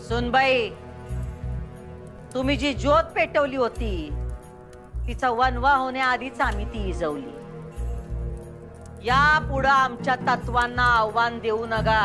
सुनबाई, तुम्ही जी ज्योत पेटवली होती तिचा वनवा होण्याआधीच आम्ही ती इजवली. या पुढे आमच्या तत्वांना आव्हान देऊ नका.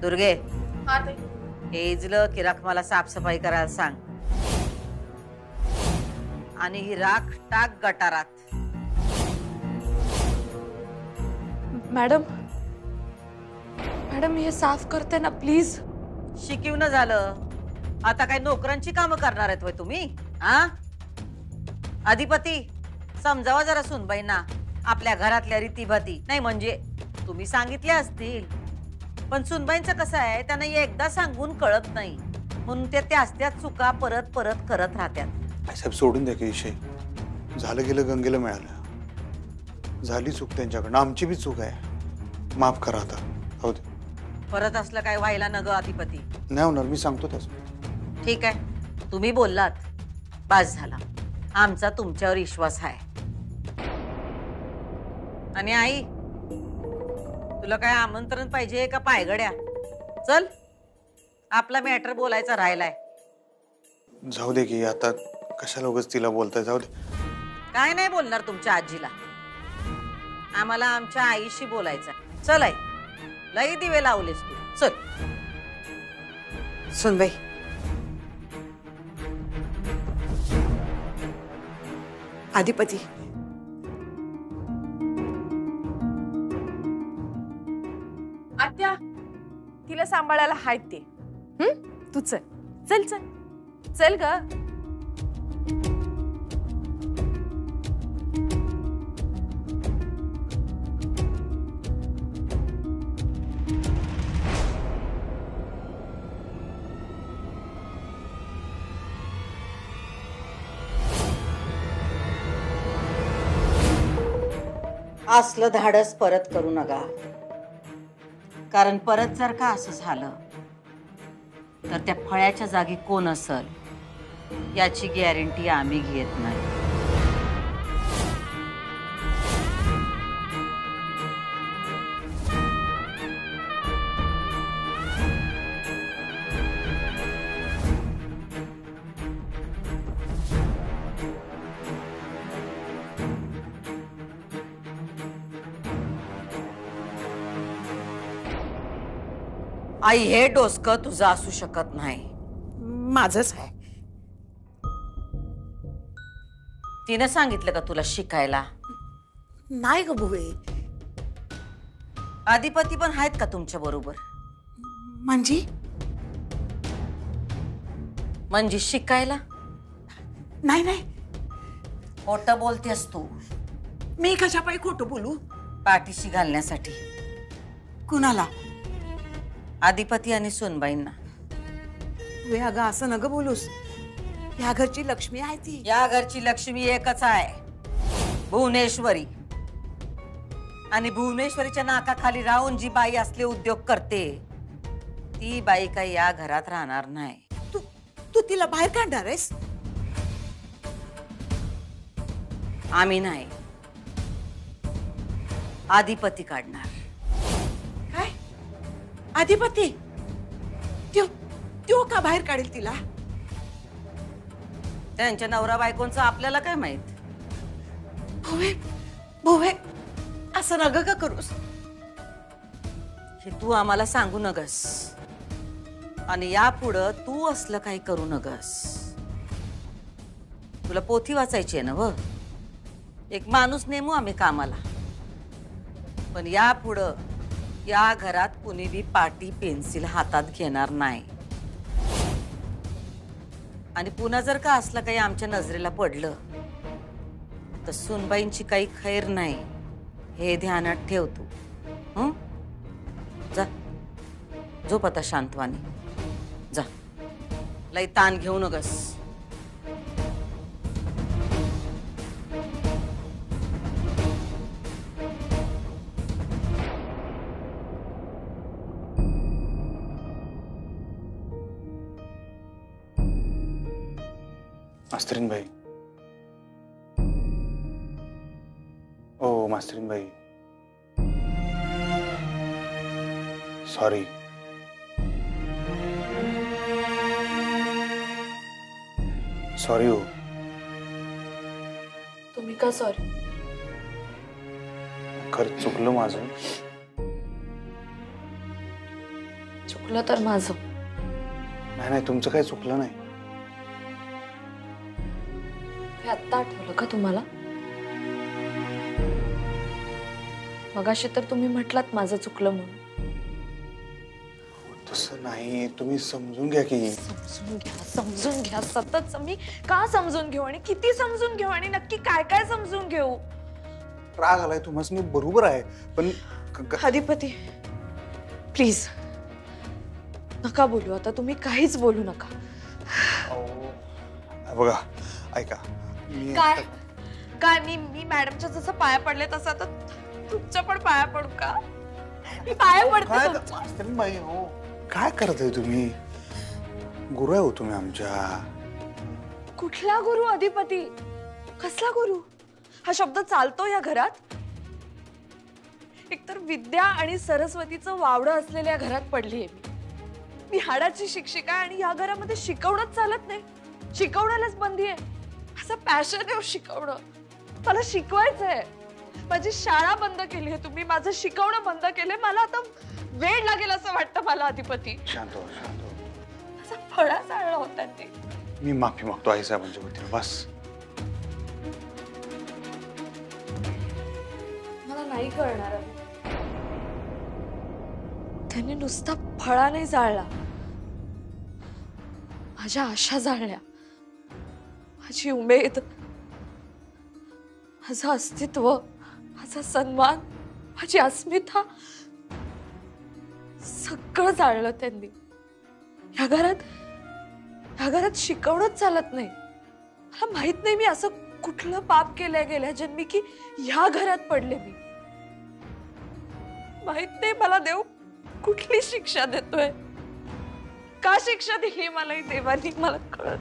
दुर्गे, हे इजलं की रखमाला साफसफाई करायला सांग आणि ही राख टाक गटारात. मॅडम मॅडम हे साफ करते ना प्लीज. शिकवणं झालं, आता काय नोकरांची कामं करणार आहेत होय तुम्ही? हा, अधिपती समजावा जरा सुनबाईंना आपल्या घरातल्या रीतीभाती. नाही म्हणजे तुम्ही सांगितल्या असतील, पण सुनबाईंचं कसं आहे, त्यांना एकदा सांगून कळत नाही, म्हणून ते त्याच चुका परत परत करत राहतात. साहेब सोडून द्या की विषय. झालं गेलं गंगेला मिळालं. झाली चूक त्यांच्याकडनं, आमची बी चूक आहे. माफ करा आता. हो दे. परत असलं काय व्हायला न ग अधिपती. नाही होणार, मी सांगतो त्याचं. ठीक आहे, तुम्ही बोललात, बास झाला. आमचा तुमच्यावर विश्वास आहे. आणि आई, तुला काय आमंत्रण पाहिजे का पायगड्या? चल, आपला मॅटर बोलायचा राहिलाय. जाऊ दे की आता, कशाला उगाच तिला बोलताय. जाऊ दे. काय नाही बोलणार तुमच्या आजीला, आम्हाला आमच्या आईशी बोलायचं. चल आई, लई दिवे लावलेस तू. चल. सुनबाई, अधिपती, आत्या तिला सांभाळायला आहेत ते. तू चल चल चल चल ग. असलं धाडस परत करू नका, कारण परत जर का असं झालं तर त्या फळ्याच्या जागी कोण असेल याची गॅरंटी आम्ही घेत नाही. आई, हे डोसकं तुझं असू शकत नाही. माझंच आहे. तिने सांगितलं का तुला शिकायला? नाही ग बुवे. अधिपती पण आहेत का तुमच्या बरोबर? म्हणजे शिकायला? नाही नाही, खोटं बोलतेस तू. मी कशा पायी खोटं बोलू? पाठीशी घालण्यासाठी. कुणाला? अधिपती आणि सुनबाईंना. वे अगं असं नग बोलूस. या घरची लक्ष्मी आहे ती. या घरची लक्ष्मी एकच आहे, भुवनेश्वरी. आणि भुवनेश्वरीच्या नाकाखाली राहून जी बाई असले उद्योग करते ती बाई काही या घरात राहणार नाही. तू तिला बाहेर काढणार आहेस? आम्ही नाही, अधिपती काढणार. काय? अधिपती? त्यो का बाहेर काढेल तिला? त्यांच्या नवरा बायकोंचं आपल्याला काय माहित? भोवे भोवे, असं नग का करूस. हे तू आम्हाला सांगू नगस, आणि यापुढं तू असलं काही करू नगस. तुला पोथी वाचायची आहे ना व? एक माणूस नेमू आम्ही कामाला, पण यापुढं या घरात कुणी बी पाटी पेन्सिल हातात घेणार नाही. आणि पुन्हा जर का असलं काही आमच्या नजरेला पडलं तर सुनबाईंची काही खैर नाही, हे ध्यानात ठेव तू. जा, झोप आता शांतवानी. जा, लई ताण घेऊ नगस. मास्तरीन भाई. ओ मास्तरीन भाई, सॉरी. सॉरी हो. तुम्ही का सॉरी? खरंच चुकलं माझं. चुकलं तर माझं. नाही नाही, तुमचं काही चुकलं नाही. हे आत्ता आठवलं का तुम्हाला? मगाशी तर तुम्ही म्हटलात माझं चुकलं म्हणून. तसं नाही, तुम्ही समजून घ्या की. समजून घ्या, समजून घ्या. सतत मी का समजून घेऊ आणि किती समजून घेऊ आणि नक्की काय काय समजून घेऊ? राग आलाय तुम्हाला, बरोबर आहे, पण अधिपती प्लीज नका बोलू आता. तुम्ही काहीच बोलू नका. बघा ऐका, काय काय मी मॅडमच्या जसं पाया पडले तसं आता तुमच्या पण पाया पडू का? मी पाया पडते तुमच्या. बाई हो, काय करताय तुम्ही? गुरु आहे हो तुम्ही आमच्या. कुठला गुरु अधिपती? कसला गुरु? हा शब्द चालतो या घरात? एकतर विद्या आणि सरस्वतीचं वावडं असलेल्या घरात पडलीये मी हाडाची शिक्षिका आणि या घरामध्ये शिकवणंच चालत नाही. शिकवण्यालाच बंदी आहे. असं पॅशन आहे शिकवणं. मला शिकवायचंय. माझी शाळा बंद केली आहे तुम्ही. माझं शिकवणं बंद केलंय. मला आता वेळ लागेल असं वाटतं मला अधिपती. शांत हो, शांत हो. असा फळा चालला होता ते. मी माफी मागतो आई साहेबांच्या वतीने. बस. मला नाही कळणार. त्याने नुसता फळा नाही जाळला, माझ्या आशा जाळल्या, माझी उमेद, माझं अस्तित्व, माझा सन्मान, माझी अस्मिता सगळं जाळलं त्यांनी. ह्या घरात शिकवणंच चालत नाही. मला माहित नाही मी असं कुठलं पाप केलंय गेल्या जन्मी की ह्या घरात पडले मी. माहित नाही मला देव कुठली शिक्षा देतोय. का शिक्षा दिली मला देवानी मला कळत.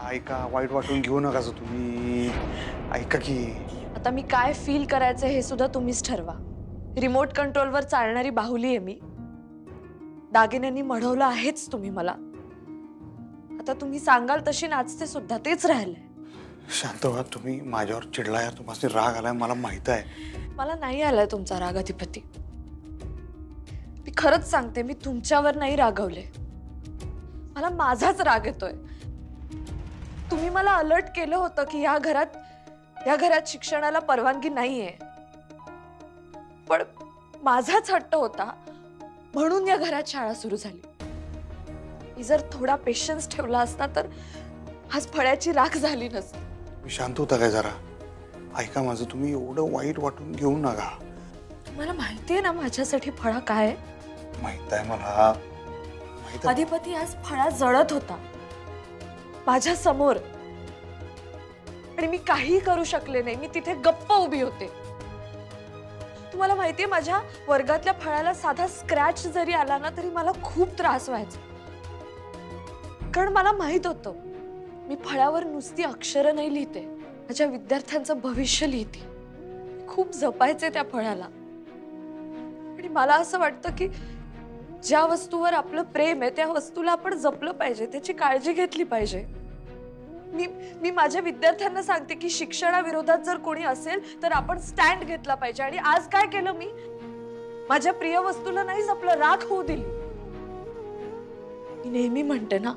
ऐका, वाईट वाटून घेऊ नका तुम्ही. ऐका की, आता मी काय फील करायचं हे सुद्धा तुम्हीच ठरवा. रिमोट कंट्रोलवर चालणारी बाहुली आहे मी. दागिन्यांनी मढवलं आहेच तुम्ही मला. आता तुम्ही सांगाल तशी नाचते सुद्धा. तेच राहिलंय. शांत व्हा तुम्ही. माझ्यावर चिडलाय, तुम्हाला राग आलाय, मला माहित आहे. मला नाही आलाय तुमचा राग अधिपती. मी खरंच सांगते, मी तुमच्यावर नाही रागवले. मला माझाच राग येतोय. तुम्ही मला अलर्ट केलं होतं की या घरात शिक्षणाला परवानगी नाहीये. पण माझाच हट्ट होता म्हणून या घरात शाळा सुरू झाली. मी जर थोडा पेशन्स ठेवला असता तर आज फळ्याची राख झाली नसती. मी शांत होता काय जरा? ऐका माझं, तुम्ही एवढं वाईट वाटून घेऊ नका. तुम्हाला माहितीये ना माझ्यासाठी फळा काय? माहित आहे मला. अधिपती आज फळा जळत होता माझ्या समोर आणि मी काही करू शकले नाही. मी तिथे गप्प उभी होते. तुम्हाला माहितीये माझ्या वर्गातल्या फळाला साधा स्क्रॅच जरी आला ना तरी मला खूप त्रास व्हायचा. कारण मला माहित होतं मी फळ्यावर नुसती अक्षरं नाही लिहिते, माझ्या विद्यार्थ्यांचं भविष्य लिहिते. खूप जपायचे त्या फळ्याला. आणि मला असं वाटतं की ज्या वस्तूवर आपलं प्रेम आहे त्या वस्तूला आपण जपलं पाहिजे, त्याची काळजी घेतली पाहिजे. मी माझ्या विद्यार्थ्यांना सांगते की शिक्षणाविरोधात जर कोणी असेल तर आपण स्टँड घेतला पाहिजे. आणि आज काय केलं मी? माझ्या प्रिय वस्तूला नाही जपलं, राख होऊ दिली. मी नेहमी म्हणते ना,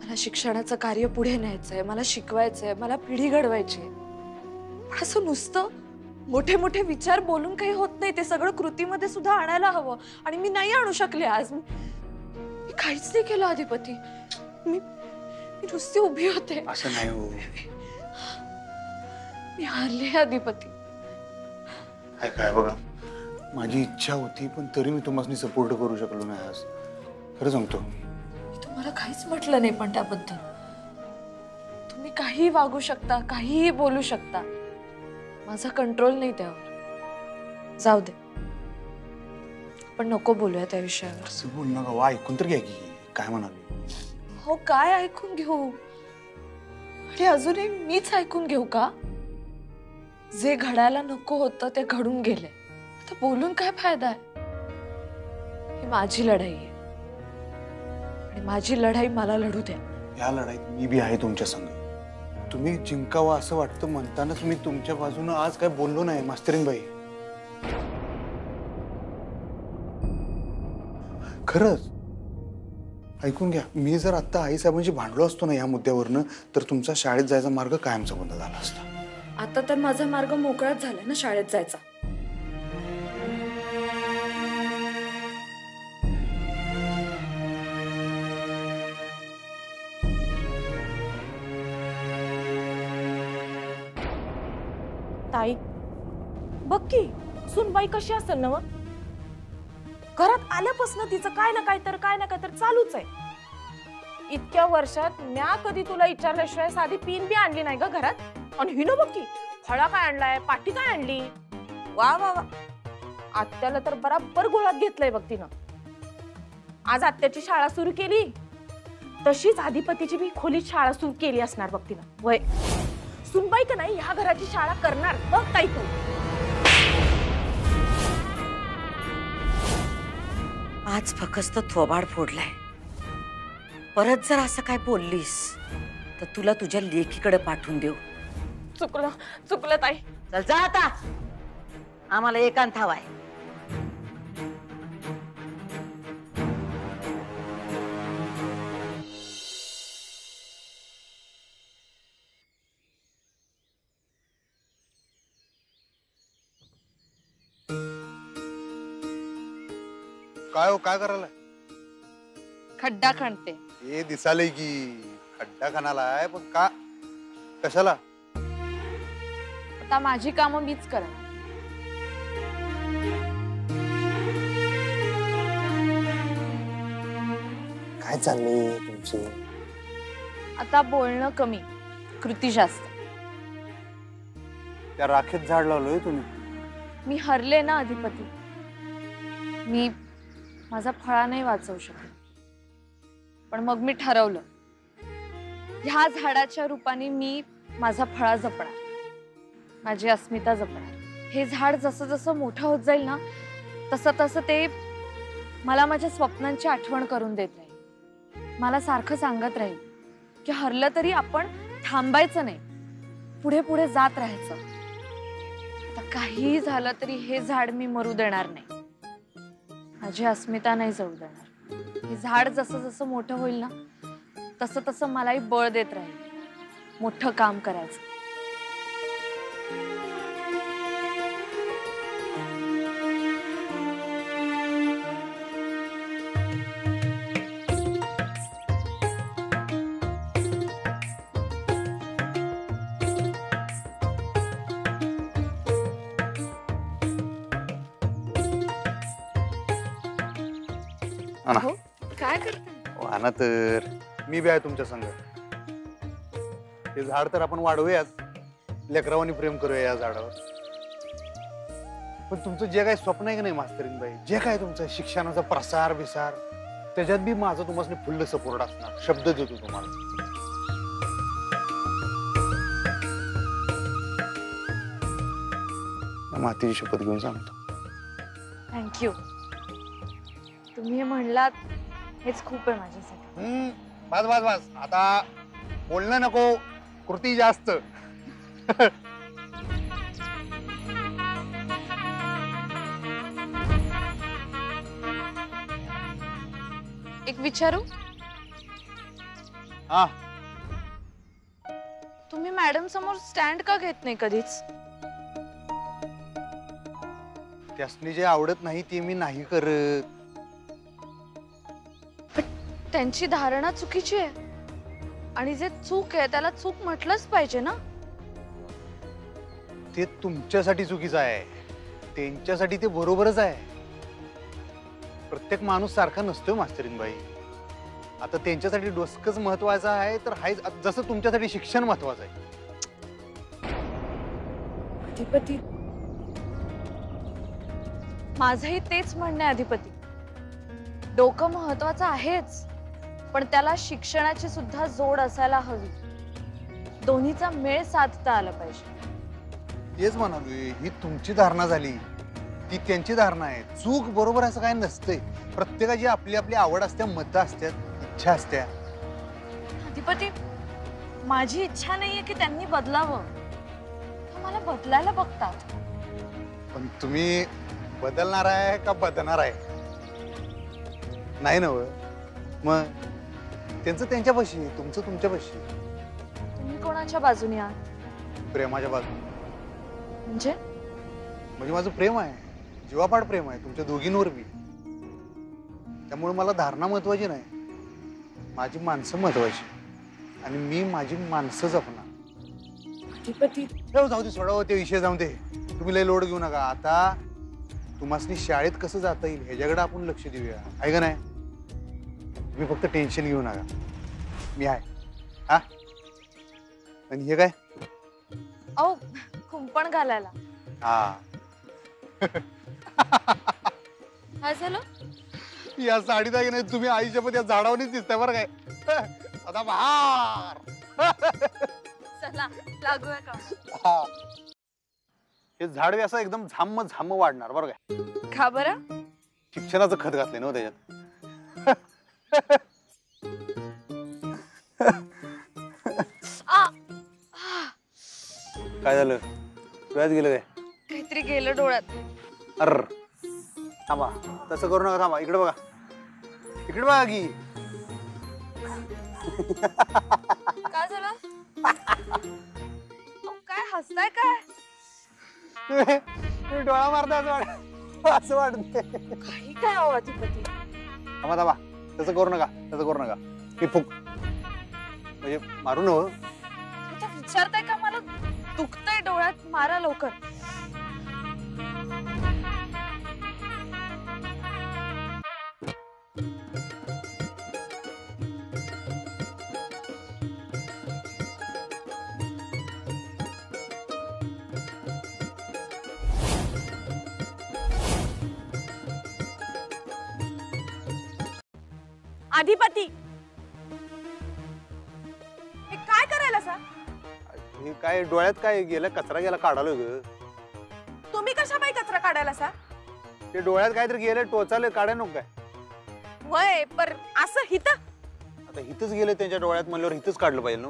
मला शिक्षणाचं कार्य पुढे न्यायचंय, मला शिकवायचंय, मला पिढी घडवायची. पण असं नुसतं मोठे मोठे विचार बोलून काही होत नाही. ते सगळं कृतीमध्ये सुद्धा आणायला हवं. आणि मी नाही आणू शकले आज. मी काहीच नाही केलं अधिपती. मी नुसती उभी होते. असं नाही हो. मी हारले अधिपती. काय बघा, माझी इच्छा होती पण तरी मी तुम्हाला सपोर्ट करू शकलो नाही आज. खरं सांगतो. मी तुम्हाला काहीच म्हटलं नाही पण त्याबद्दल. तुम्ही काहीही वागू शकता, काहीही बोलू शकता. माझा कंट्रोल नाही त्यावर. जाऊ दे, पण नको बोलूया त्या विषयावर. असं बोल नका. वा, ऐकून तर घ्या की काय म्हणाली. हो, काय ऐकून घेऊ? आणि अजूनही मीच ऐकून घेऊ का? जे घडायला नको होतं ते घडून गेले. आता बोलून काय फायदा आहे? माझी लढाई आहे आणि माझी लढाई मला लढू द्या. या लढाईत मी बी आहे तुमच्या संग. तुम्ही जिंकावा असं वाटतं म्हणतानाच मी तुमच्या बाजूने आज काय बोललो नाही मास्तरीनबाई. खरंच ऐकून घ्या, मी जर आता आईसाहेबांशी भांडलो असतो ना या मुद्द्यावरनं तर तुमचा शाळेत जायचा मार्ग कायमचा बंद झाला असता. आता तर माझा मार्ग मोकळाच झालाय ना शाळेत जायचा. ताई बघ की सुनबाई कशी असेल ना मग. घरात आल्यापासून तिचं काय ना काय तर चालूच आहे. इतक्या वर्षात म्या कधी तुला विचारल्याशिवाय साधी पिन बी आणली नाही ग घरात. आणि हिनो बघ की फळा काय आणलाय, पाटी काय आणली. वा वा वा, आत्याला तर बराबर गोळात घेतलंय बघ तिनं. आज आत्याची शाळा सुरू केली तशीच अधिपतीची बी खोलीत शाळा सुरू केली असणार बघ तिनं. वय सुनबाई का नाही ह्या घराची शाळा करणार बघ ताई तू. आज फकस्त थोबाड फोडलाय. परत जर असं काय बोललीस तर तुला तुझ्या लेकीकडे पाठवून देऊ. चुकलं ताई. चल जा आता, आम्हाला एकांत हवाय. काय हो, काय करायला? खड्डा खणते. हे दिसालय की खड्डा खानालाय, पण का कशाला? आता माझी कामं मीच करणार. काय चाललंय तुमचं? आता बोलणं कमी, कृती जास्त. त्या राखेत झाड लावलोय तुम्ही. मी हरले ना अधिपती. मी माझा फळा नाही वाचवू शकत. पण मग मी ठरवलं, ह्या झाडाच्या रूपाने मी माझा फळा जपणार, माझी अस्मिता जपणार. हे झाड जसं जसं मोठं होत जाईल ना तसं तसं ते मला माझ्या स्वप्नांची आठवण करून देत राहील. मला सारखं सांगत राहील की हरलं तरी आपण थांबायचं नाही, पुढे पुढे जात राहायचं. आता काहीही झालं तरी हे झाड मी मरू देणार नाही, माझी अस्मिता नाही जळू देणार. हे झाड जसं जसं मोठं होईल ना तसं तसं मलाही बळ देत राहील मोठं काम करायचं. हो, काय करताय? वाना तर मी बी आहे तुमच्या संग. हे झाड तर आपण वाढवूयाच, लेकरावानी प्रेम करूया या झाडावर. पण तुमचं जे काही स्वप्न आहे की नाही मास्तरीनबाई, जे काय तुमचं शिक्षणाचा प्रसार विसार, त्याच्यात बी माझं तुम्हाला फुल्ल सपोर्ट असणार. शब्द देतो तुम्हाला. मातीची शपथ घेऊन सांगतो. थँक्यू. तुम्ही हे म्हणलात हेच खूप आहे माझ्यासाठी. बस बस बस, आता बोलणं नको, कृती जास्त. एक विचारू? हा, तुम्ही मॅडम समोर स्टँड का घेत नाही कधीच? त्यासनी जे आवडत नाही ते मी नाही करत. त्यांची धारणा चुकीची आहे आणि जे चूक आहे त्याला चूक म्हटलंच पाहिजे ना. ते तुमच्यासाठी चुकीचं आहे, त्यांच्यासाठी ते बरोबरच आहे. प्रत्येक माणूस सारखा नसतोय मास्तरीनबाई. आता त्यांच्यासाठी डोसकच महत्वाचं आहे तर हाय, जसं तुमच्यासाठी शिक्षण महत्वाचं आहे. अधिपती, माझंही तेच म्हणणं आहे अधिपती. डोकं महत्वाचं आहेच, पण त्याला शिक्षणाची सुद्धा जोड असायला हवी. दोन्हीचा मेळ साधता आला पाहिजे. तेच म्हणालोय, ही तुमची धारणा झाली. ती त्यांची धारणा आहे. चूक बरोबर असं काय नसतंय. प्रत्येकाची आपली आपली आवड असते, मतं असतात, इच्छा असत्या. अधिपती, माझी इच्छा नाहीये की त्यांनी बदलावं. ते मला बदलायला बघतात. पण तुम्ही बदलणार आहे का बदलणार आहे? नाही ना व. मग त्यांचं त्यांच्यापाशी, तुमचं तुमच्यापाशी. तुम्ही कोणाच्या बाजूने आहात? प्रेमाच्या बाजू. म्हणजे म्हणजे माझं प्रेम आहे, जीवापाड प्रेम आहे तुमच्या दोघींवर बी. त्यामुळे मला धारणा महत्वाची नाही, माझी माणसं महत्वाची. आणि मी माझी माणसं जपणार. अधिपती, जाऊ दे, सोडावं ते विषय, जाऊ दे. तुम्ही लय लोड घेऊ नका. आता तुम्हाला शाळेत कसं जाता येईल ह्याच्याकडे आपण लक्ष देऊया, आहे का नाही? तुम्ही फक्त टेन्शन घेऊ नका, मी आहे. हा, आणि हे काय? अहो, कुंपण घालायला. हा. काय झालं? या साडीत आहे की नाही, तुम्ही आईच्या पण या झाडावरच दिसताय बरं काय. आता बहार. चला लागूया का? हा. हे झाड बी असं एकदम झाम झाम वाढणार बरं काय. का बरं? शिक्षणाचं खत घातलंय ना त्याच्यात. काय झालं? डोळ्यात गेलं काय? काहीतरी गेलं डोळ्यात. अर थांबा, तसं करू नका. थांबा, इकडे बघा, इकडे बघा की. काय झालं? अहो, काय हसताय काय? तुम्ही डोळा मारता असं वाटत. काही काय अहो अधिपती? थांबा थांबा, तसं करू नका, तसं करू नका. मी फुक म्हणजे मारू नव. विचारताय का? मला दुखतंय डोळ्यात, मारा लवकर. अधिपती, हे काय करायला सा? हे काय डोळ्यात काय गेलं? कचरा गेला, काढालोय ग. तुम्ही कशा बाई कचरा काढायला सा? ते डोळ्यात काहीतरी गेलं, टोचालं, काढाय नको काय? वय पर असं हित आता हिथच गेलं त्यांच्या डोळ्यात म्हणल्यावर हिथच काढलं पाहिजे ना.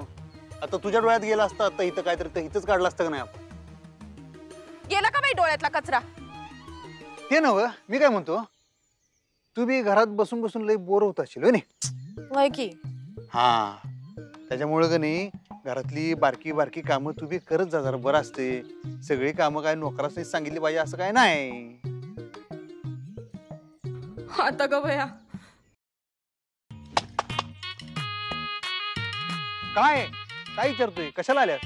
आता तुझ्या डोळ्यात गेलं असतं, आता इथं काहीतरी तर हिथच काढलं असतं का नाही आपण? गेला का बाई डोळ्यातला कचरा? ते नव्ह, मी काय म्हणतो, तू बी घरात बसून बसून लई बोर होत असेल हो नी? वय की. हा, त्याच्यामुळे का नाही घरातली बारकी बारकी कामं तू बी करत जा जरा, बरं असते. सगळी कामं काय नोकरासनी सांगितली पाहिजे असं काय नाही. आता ग भया, काय काय विचारतोय? कशाला आल्यास?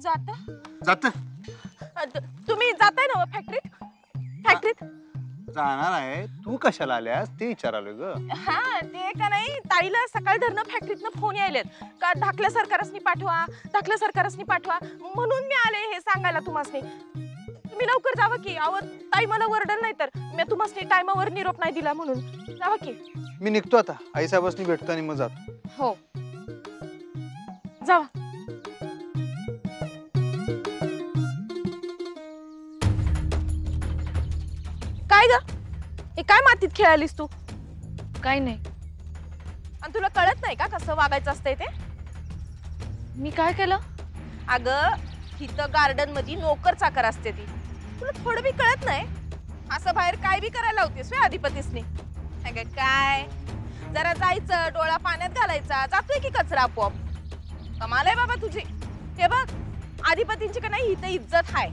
जाता जात तुम्ही जाताय ना फॅक्टरीत? फॅक्टरीत जाणार आहे. तू कशाला आल्यास ते विचारालोय ग. हा, ते का नाही, ताईला सकाळ धरणं फॅक्टरीतनं फोन यायलेत का धाकल्या सरकारसनी पाठवा, धाकल्या सरकारसनी पाठवा, म्हणून मी आले हे सांगायला तुम्हासनी. तुम्ही लवकर जावा की. अहो ताई मला वरडल नाही तर मी तुम्हासनी टायमावर निरोप नाही दिला म्हणून. जावा की. मी निघतो आता, आई साहेबांनी भेटतो आणि मग जातो. हो, जावा. काय ग, हे काय मातीत खेळालीस तू? काय नाही. आणि तुला कळत नाही का कसं वागायचं असतंय ते? मी काय केलं? अगं इथं गार्डन मध्ये नोकर चाकर असते ती, तुला थोडं बी कळत नाही? असं बाहेर काय बी करायला लावतेस वे अधिपतीसनी? अगं काय, जरा जायचं, डोळा पाण्यात घालायचा, जातोय की कचरा आपोआप. कमाल आहे बाबा तुझी. हे बघ, अधिपतींची का नाही इथं इज्जत हाय.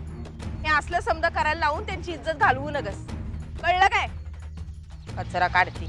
हे असलं समजा करायला लावून त्यांची इज्जत घालवू नगस, कळलं काय? कचरा काढती.